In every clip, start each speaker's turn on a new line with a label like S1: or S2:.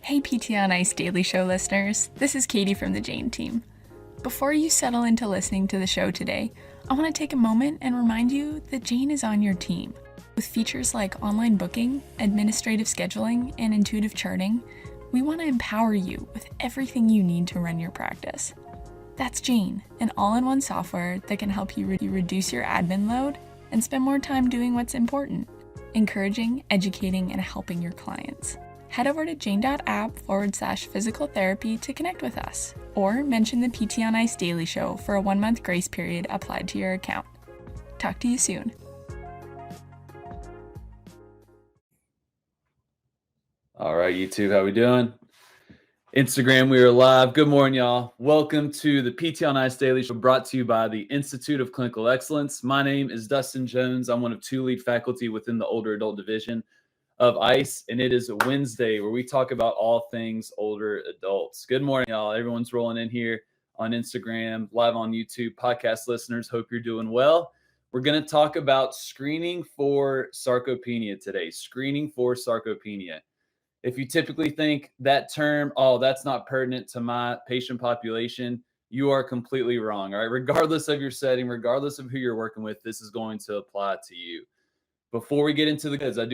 S1: Hey PT on Ice Daily Show listeners, this is Katie from the Jane team. Before you settle into listening to the show today, I want to take a moment and remind you that Jane is on your team. With features like online booking, administrative scheduling, and intuitive charting, we want to empower you with everything you need to run your practice. That's Jane, an all-in-one software that can help you reduce your admin load and spend more time doing what's important, encouraging, educating, and helping your clients. Head over to jane.app/physical therapy to connect with us, or mention the PT on Ice Daily Show for a 1-month grace period applied to your account. Talk to you soon.
S2: All right, YouTube, how we doing? Instagram, we are live. Good morning, y'all. Welcome to the PT on Ice Daily Show, brought to you by the Institute of Clinical Excellence. My name is Dustin Jones. I'm one of 2 lead faculty within the older adult division of ICE, and it is a Wednesday where we talk about all things older adults. Good morning, y'all. Everyone's rolling in here on Instagram, live on YouTube. Podcast listeners, hope you're doing well. We're going to talk about screening for sarcopenia today. Screening for sarcopenia. If you typically think that term, oh, that's not pertinent to my patient population, you are completely wrong. All right, regardless of your setting, regardless of who you're working with, this is going to apply to you. Before we get into the goods, I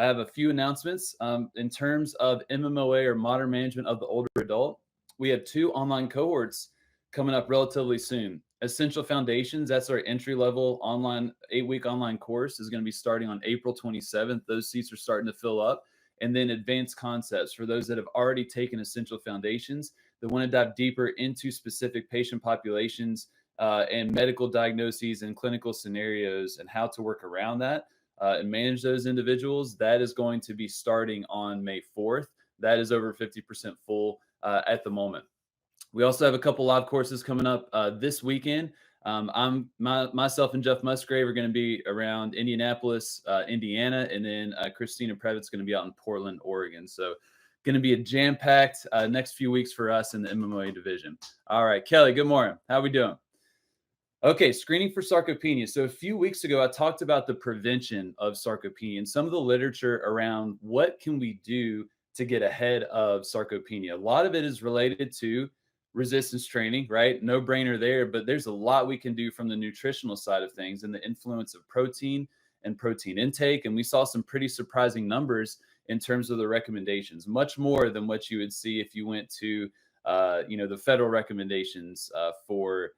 S2: have a few announcements. In terms of MMOA, or Modern Management of the Older Adult, we have 2 online cohorts coming up relatively soon. Essential Foundations, that's our entry-level online 8-week online course, is going to be starting on April 27th. Those seats are starting to fill up. And then Advanced Concepts, for those that have already taken Essential Foundations that want to dive deeper into specific patient populations and medical diagnoses and clinical scenarios and how to work around that. And manage those individuals. That is going to be starting on May 4th. That is over 50% full at the moment. We also have a couple live courses coming up this weekend. Myself and Jeff Musgrave are going to be around Indianapolis, Indiana, and then Christina Previtt's going to be out in Portland, Oregon. So going to be a jam-packed next few weeks for us in the MMOA division. All right, Kelly, good morning. How we doing? Okay, screening for sarcopenia. So a few weeks ago, I talked about the prevention of sarcopenia and some of the literature around what can we do to get ahead of sarcopenia. A lot of it is related to resistance training, right? No brainer there, but there's a lot we can do from the nutritional side of things and the influence of protein and protein intake. And we saw some pretty surprising numbers in terms of the recommendations, much more than what you would see if you went to, the federal recommendations for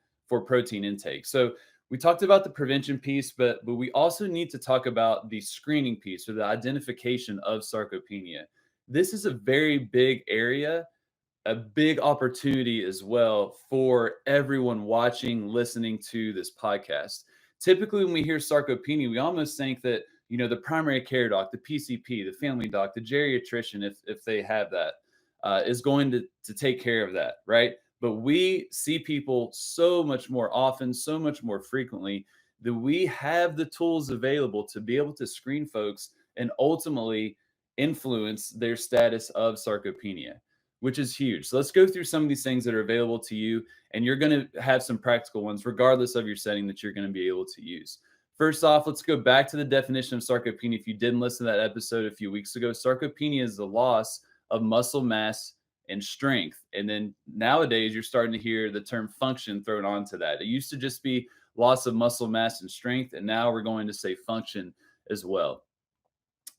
S2: protein intake. So we talked about the prevention piece, but we also need to talk about the screening piece, or the identification of sarcopenia. This is a very big area, a big opportunity as well for everyone watching, listening to this podcast. Typically, when we hear sarcopenia, we almost think that, the primary care doc, the PCP, the family doc, the geriatrician, if they have that, is going to take care of that, right? But we see people so much more often, so much more frequently, that we have the tools available to be able to screen folks and ultimately influence their status of sarcopenia, which is huge. So let's go through some of these things that are available to you, and you're going to have some practical ones, regardless of your setting, that you're going to be able to use. First off, let's go back to the definition of sarcopenia. If you didn't listen to that episode a few weeks ago, sarcopenia is the loss of muscle mass and strength. And then nowadays, you're starting to hear the term function thrown onto that. It used to just be loss of muscle mass and strength, and now we're going to say function as well.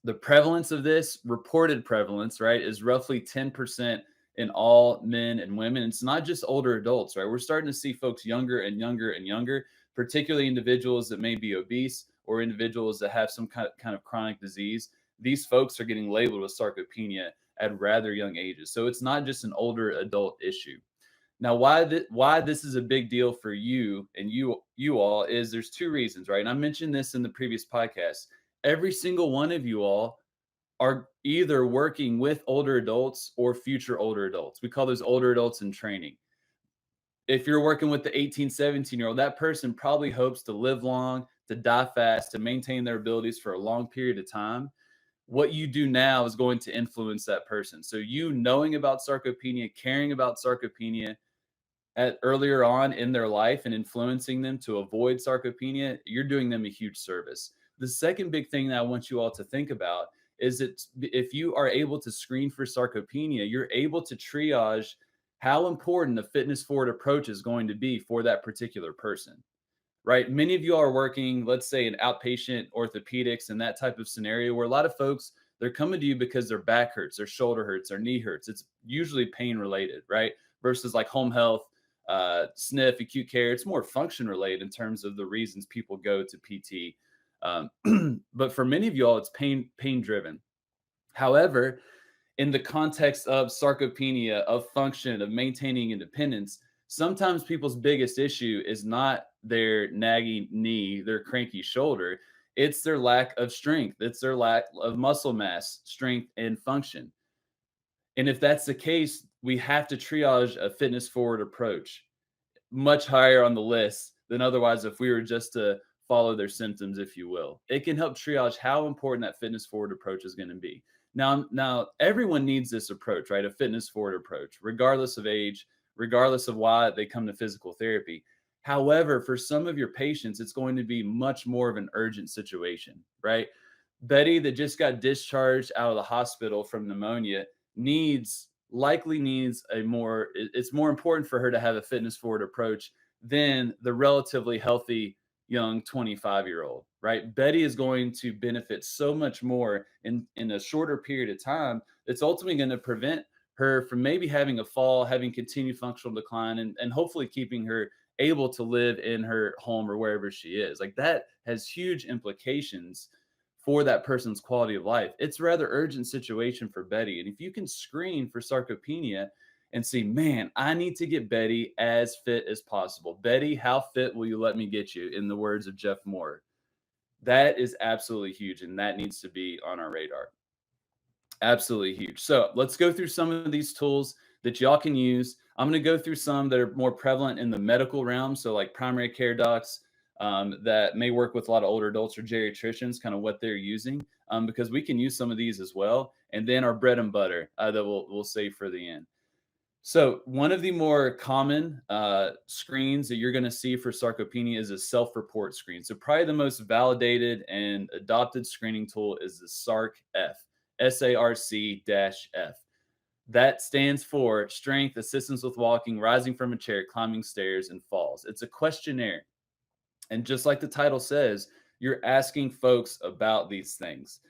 S2: The prevalence of this, reported prevalence, right, is roughly 10% in all men and women. It's not just older adults, right? We're starting to see folks younger and younger and younger, particularly individuals that may be obese or individuals that have some kind of chronic disease. These folks are getting labeled with sarcopenia at rather young ages. So it's not just an older adult issue. Now, why this is a big deal for you and you all is there's 2 reasons, right? And I mentioned this in the previous podcast. Every single one of you all are either working with older adults or future older adults. We call those older adults in training. If you're working with the 18, 17-year-old, that person probably hopes to live long, to die fast, to maintain their abilities for a long period of time. What you do now is going to influence that person. So you knowing about sarcopenia, caring about sarcopenia earlier on in their life and influencing them to avoid sarcopenia, you're doing them a huge service. The second big thing that I want you all to think about is that if you are able to screen for sarcopenia, you're able to triage how important a fitness forward approach is going to be for that particular person, right? Many of you are working, let's say, in outpatient orthopedics and that type of scenario where a lot of folks, they're coming to you because their back hurts, their shoulder hurts, their knee hurts. It's usually pain related, right? Versus like home health, SNF, acute care, it's more function related in terms of the reasons people go to PT. But for many of y'all, it's pain driven. However, in the context of sarcopenia, of function, of maintaining independence, sometimes people's biggest issue is not their nagging knee, their cranky shoulder. It's their lack of strength. It's their lack of muscle mass, strength, and function. And if that's the case, we have to triage a fitness forward approach much higher on the list than otherwise if we were just to follow their symptoms, if you will. It can help triage how important that fitness forward approach is going to be. Now everyone needs this approach, right? A fitness forward approach, regardless of age, regardless of why they come to physical therapy. However, for some of your patients, it's going to be much more of an urgent situation, right? Betty, that just got discharged out of the hospital from pneumonia, likely needs it's more important for her to have a fitness forward approach than the relatively healthy young 25-year-old, right? Betty is going to benefit so much more in a shorter period of time. It's ultimately going to prevent her from maybe having a fall, having continued functional decline, and hopefully keeping her able to live in her home or wherever she is. Like, that has huge implications for that person's quality of life. It's a rather urgent situation for Betty. And if you can screen for sarcopenia and see, man, I need to get Betty as fit as possible. Betty, how fit will you let me get you? In the words of Jeff Moore. That is absolutely huge. And that needs to be on our radar. Absolutely huge. So let's go through some of these tools that y'all can use. I'm going to go through some that are more prevalent in the medical realm. So like primary care docs, that may work with a lot of older adults or geriatricians, kind of what they're using, because we can use some of these as well. And then our bread and butter that we'll save for the end. So one of the more common screens that you're going to see for sarcopenia is a self-report screen. So probably the most validated and adopted screening tool is the SARC-F, SARC-F. That stands for Strength, Assistance with Walking, Rising from a Chair, Climbing Stairs, and Falls. It's a questionnaire. And just like the title says, you're asking folks about these things.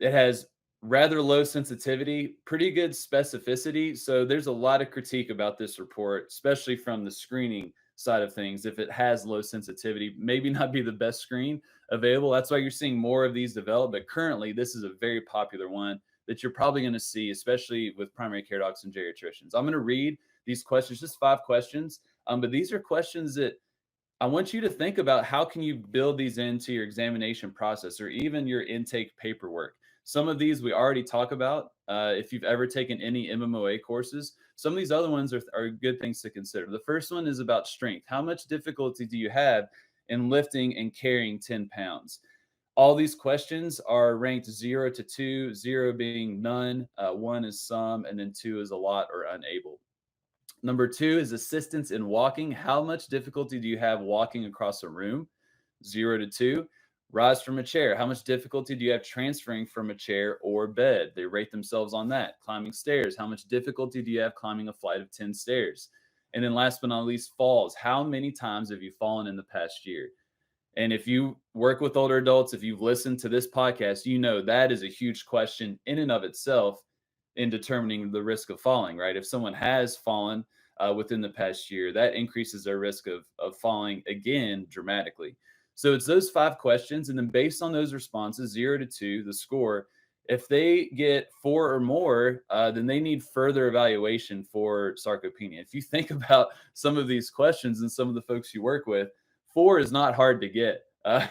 S2: It has rather low sensitivity, pretty good specificity. So there's a lot of critique about this report, especially from the screening side of things. If it has low sensitivity, maybe not be the best screen available. That's why you're seeing more of these develop. But currently, this is a very popular one that you're probably going to see, especially with primary care docs and geriatricians. I'm going to read these questions, just 5 questions. But these are questions that I want you to think about. How can you build these into your examination process or even your intake paperwork? Some of these we already talk about. If you've ever taken any MMOA courses, some of these other ones are good things to consider. The first one is about strength. How much difficulty do you have in lifting and carrying 10 pounds? All these questions are ranked 0 to 2, 0 being none, 1 is some, and then 2 is a lot or unable. Number 2 is assistance in walking. How much difficulty do you have walking across a room? 0 to 2. Rise from a chair. How much difficulty do you have transferring from a chair or bed? They rate themselves on that. Climbing stairs. How much difficulty do you have climbing a flight of 10 stairs? And then last but not least, falls. How many times have you fallen in the past year? And if you work with older adults, if you've listened to this podcast, you know that is a huge question in and of itself in determining the risk of falling, right? If someone has fallen within the past year, that increases their risk of falling again dramatically. So it's those 5 questions. And then based on those responses, 0 to 2, the score, if they get 4 or more, then they need further evaluation for sarcopenia. If you think about some of these questions and some of the folks you work with, 4 is not hard to get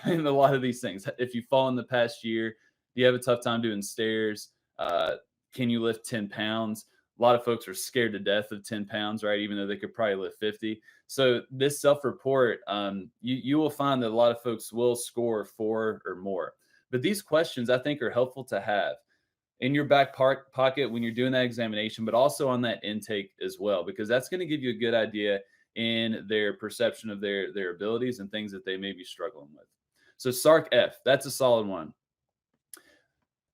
S2: in a lot of these things. If you fall in the past year, do you have a tough time doing stairs? Can you lift 10 pounds? A lot of folks are scared to death of 10 pounds, right? Even though they could probably lift 50. So this self-report, you will find that a lot of folks will score 4 or more. But these questions, I think, are helpful to have in your back pocket when you're doing that examination, but also on that intake as well, because that's going to give you a good idea in their perception of their abilities and things that they may be struggling with. So SARC-F, that's a solid one.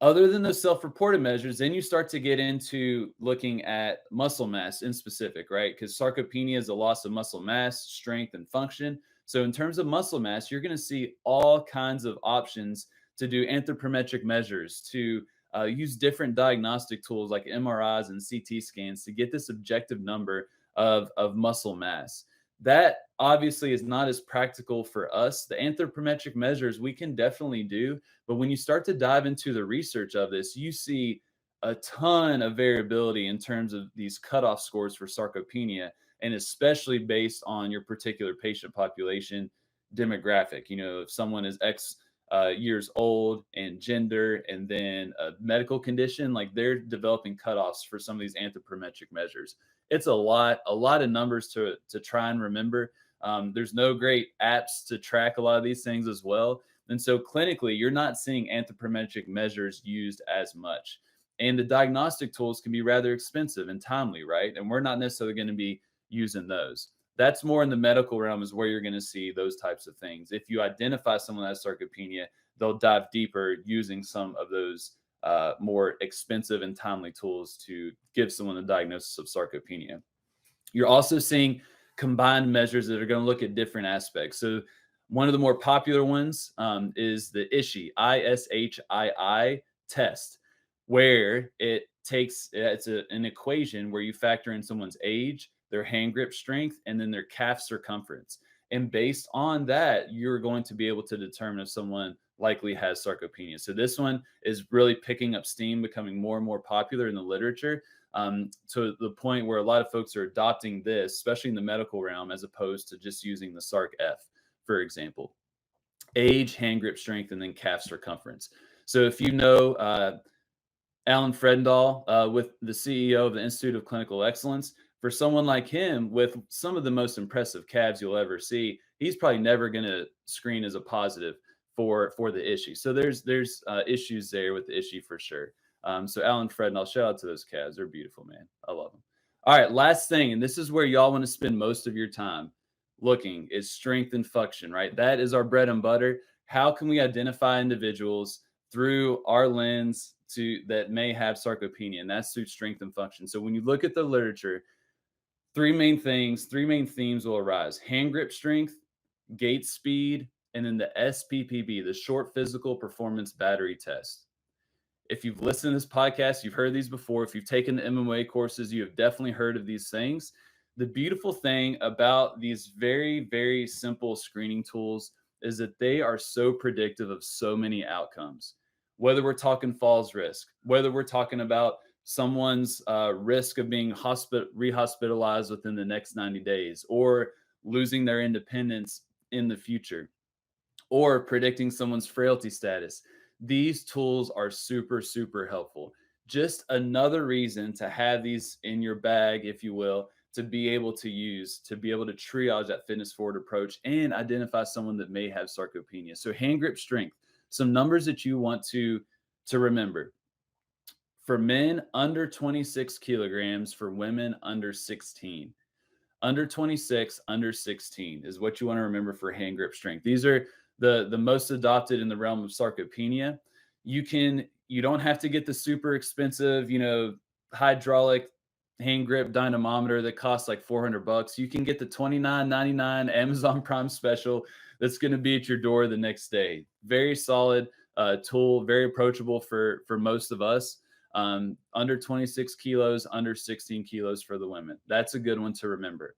S2: Other than those self-reported measures, then you start to get into looking at muscle mass in specific, right? Because sarcopenia is a loss of muscle mass, strength, and function. So in terms of muscle mass, you're going to see all kinds of options to do anthropometric measures, to use different diagnostic tools like MRIs and CT scans to get this objective number of muscle mass. That obviously is not as practical for us. The anthropometric measures we can definitely do, but when you start to dive into the research of this, you see a ton of variability in terms of these cutoff scores for sarcopenia, and especially based on your particular patient population demographic. You know, if someone is X years old and gender, and then a medical condition, like they're developing cutoffs for some of these anthropometric measures. It's a lot of numbers to try and remember. There's no great apps to track a lot of these things as well. And so clinically, you're not seeing anthropometric measures used as much. And the diagnostic tools can be rather expensive and timely, right? And we're not necessarily going to be using those. That's more in the medical realm is where you're going to see those types of things. If you identify someone that has sarcopenia, they'll dive deeper using some of those more expensive and timely tools to give someone a diagnosis of sarcopenia. You're also seeing combined measures that are going to look at different aspects. So one of the more popular ones is the ISHII test, where it's an equation where you factor in someone's age, their hand grip strength, and then their calf circumference. And based on that, you're going to be able to determine if someone likely has sarcopenia. So this one is really picking up steam, becoming more and more popular in the literature, to the point where a lot of folks are adopting this, especially in the medical realm, as opposed to just using the SARC-F, for example. Age, hand grip strength, and then calf circumference. So if you know Alan Fredendahl, with the CEO of the Institute of Clinical Excellence, for someone like him with some of the most impressive calves you'll ever see, he's probably never going to screen as a positive for the issue. So there's issues there with the issue for sure. So Alan Fredendahl, shout out to those calves. They're beautiful, man. I love them. All right, last thing, and this is where y'all want to spend most of your time looking, is strength and function, right? That is our bread and butter. How can we identify individuals through our lens that may have sarcopenia? And that's through strength and function. So when you look at the literature, three main themes will arise: hand grip strength, gait speed, and then the SPPB, the short physical performance battery test. If you've listened to this podcast, you've heard these before. If you've taken the MMA courses, you have definitely heard of these things. The beautiful thing about these very, very simple screening tools is that they are so predictive of so many outcomes. Whether we're talking falls risk, whether we're talking about someone's risk of being rehospitalized within the next 90 days, or losing their independence in the future, or predicting someone's frailty status. These tools are super, super helpful. Just another reason to have these in your bag, if you will, to be able to use, to be able to triage that fitness forward approach and identify someone that may have sarcopenia. So hand grip strength, some numbers that you want to remember. For men, under 26 kilograms; for women, under 16. Under 26, under 16 is what you want to remember for hand grip strength. These are the most adopted in the realm of sarcopenia. You don't have to get the super expensive, hydraulic hand grip dynamometer that costs like $400. You can get the $29.99 Amazon Prime special that's going to be at your door the next day. Very solid tool, very approachable for most of us. Under 26 kilos, under 16 kilos for the women. That's a good one to remember.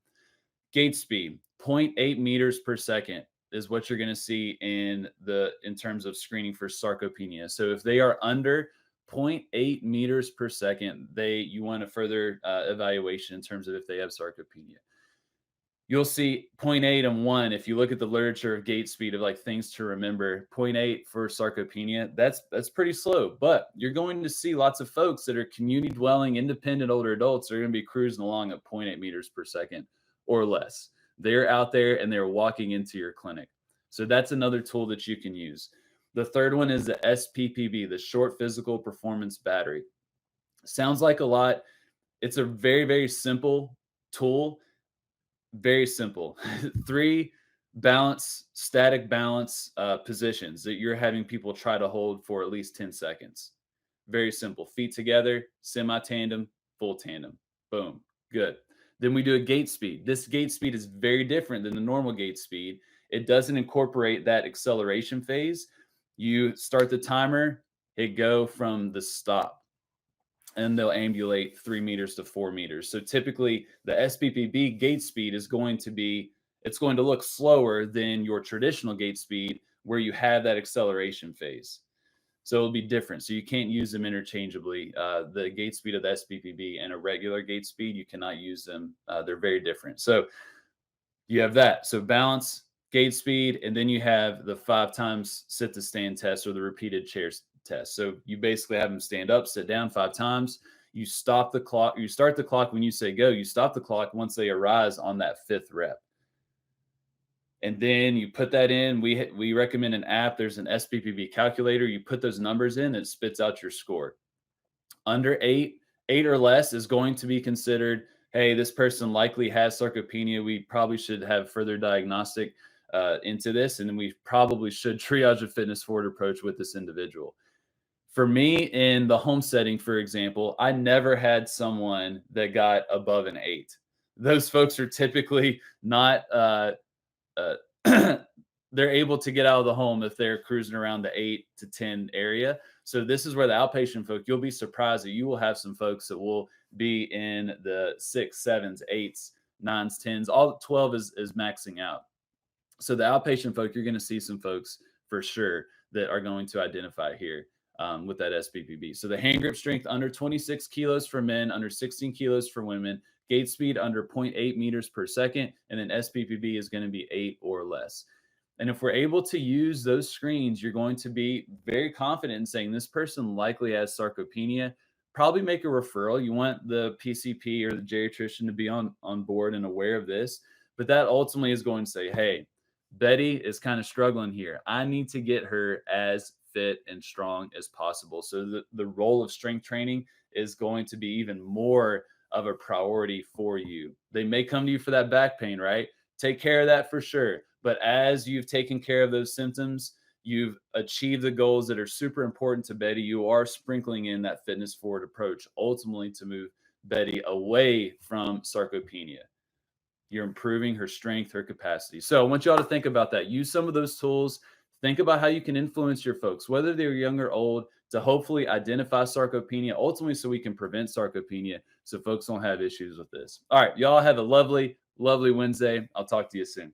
S2: Gait speed, 0.8 meters per second is what you're going to see in terms of screening for sarcopenia. So if they are under 0.8 meters per second, you want a further evaluation in terms of if they have sarcopenia. You'll see 0.8 and 1. If you look at the literature of gait speed of like things to remember, 0.8 for sarcopenia, that's pretty slow. But you're going to see lots of folks that are community dwelling, independent older adults are going to be cruising along at 0.8 meters per second or less. They're out there and they're walking into your clinic. So that's another tool that you can use. The third one is the SPPB, the short physical performance battery. Sounds like a lot. It's a very, very simple tool. Very simple. 3 static balance positions that you're having people try to hold for at least 10 seconds. Very simple. Feet together, semi-tandem, full tandem. Boom. Good. Then we do a gait speed. This gait speed is very different than the normal gait speed. It doesn't incorporate that acceleration phase. You start the timer, hit go from the stop, and they'll ambulate 3 meters to 4 meters. So typically the SPPB gait speed is going to be, it's going to look slower than your traditional gait speed where you have that acceleration phase. So it'll be different. So you can't use them interchangeably. The gait speed of the SPPB and a regular gait speed, you cannot use them. They're very different. So you have that. So balance, gait speed, and then you have the 5 times sit to stand test or the repeated chairs test. So you basically have them stand up, sit down 5 times. You stop the clock. You start the clock when you say go. You stop the clock once they arise on that 5th rep. And then you put that in. We recommend an app. There's an SPPB calculator. You put those numbers in, it spits out your score. Under 8 or less is going to be considered, hey, this person likely has sarcopenia. We probably should have further diagnostic into this. And then we probably should triage a fitness forward approach with this individual. For me, in the home setting, for example, I never had someone that got above an 8. Those folks are typically not they're able to get out of the home if they're cruising around the 8 to 10 area. So this is where the outpatient folk, you'll be surprised that you will have some folks that will be in the 6, 7s, 8s, 9s, 10s, all 12 is maxing out. So the outpatient folk, you're going to see some folks for sure that are going to identify here with that SPPB. So the hand grip strength under 26 kilos for men, under 16 kilos for women, gait speed under 0.8 meters per second, and then SPPB is going to be 8 or less. And if we're able to use those screens, you're going to be very confident in saying this person likely has sarcopenia. Probably make a referral. You want the PCP or the geriatrician to be on board and aware of this. But that ultimately is going to say, hey, Betty is kind of struggling here. I need to get her as fit and strong as possible. So the role of strength training is going to be even more of a priority for you. They may come to you for that back pain, right? Take care of that for sure. But as you've taken care of those symptoms, you've achieved the goals that are super important to Betty. You are sprinkling in that fitness forward approach, ultimately to move Betty away from sarcopenia. You're improving her strength, her capacity. So I want y'all to think about that. Use some of those tools. Think about how you can influence your folks, whether they're young or old, to hopefully identify sarcopenia, ultimately so we can prevent sarcopenia so folks don't have issues with this. All right, y'all have a lovely, lovely Wednesday. I'll talk to you soon.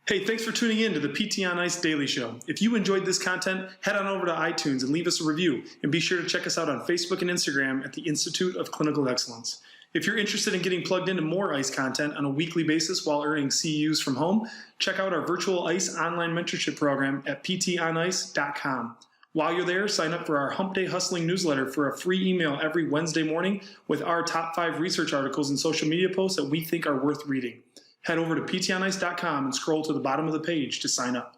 S3: Hey, thanks for tuning in to the PT on Ice Daily Show. If you enjoyed this content, head on over to iTunes and leave us a review. And be sure to check us out on Facebook and Instagram at the Institute of Clinical Excellence. If you're interested in getting plugged into more ICE content on a weekly basis while earning CEUs from home, check out our virtual ICE online mentorship program at ptonice.com. While you're there, sign up for our Hump Day Hustling newsletter for a free email every Wednesday morning with our top 5 research articles and social media posts that we think are worth reading. Head over to ptonice.com and scroll to the bottom of the page to sign up.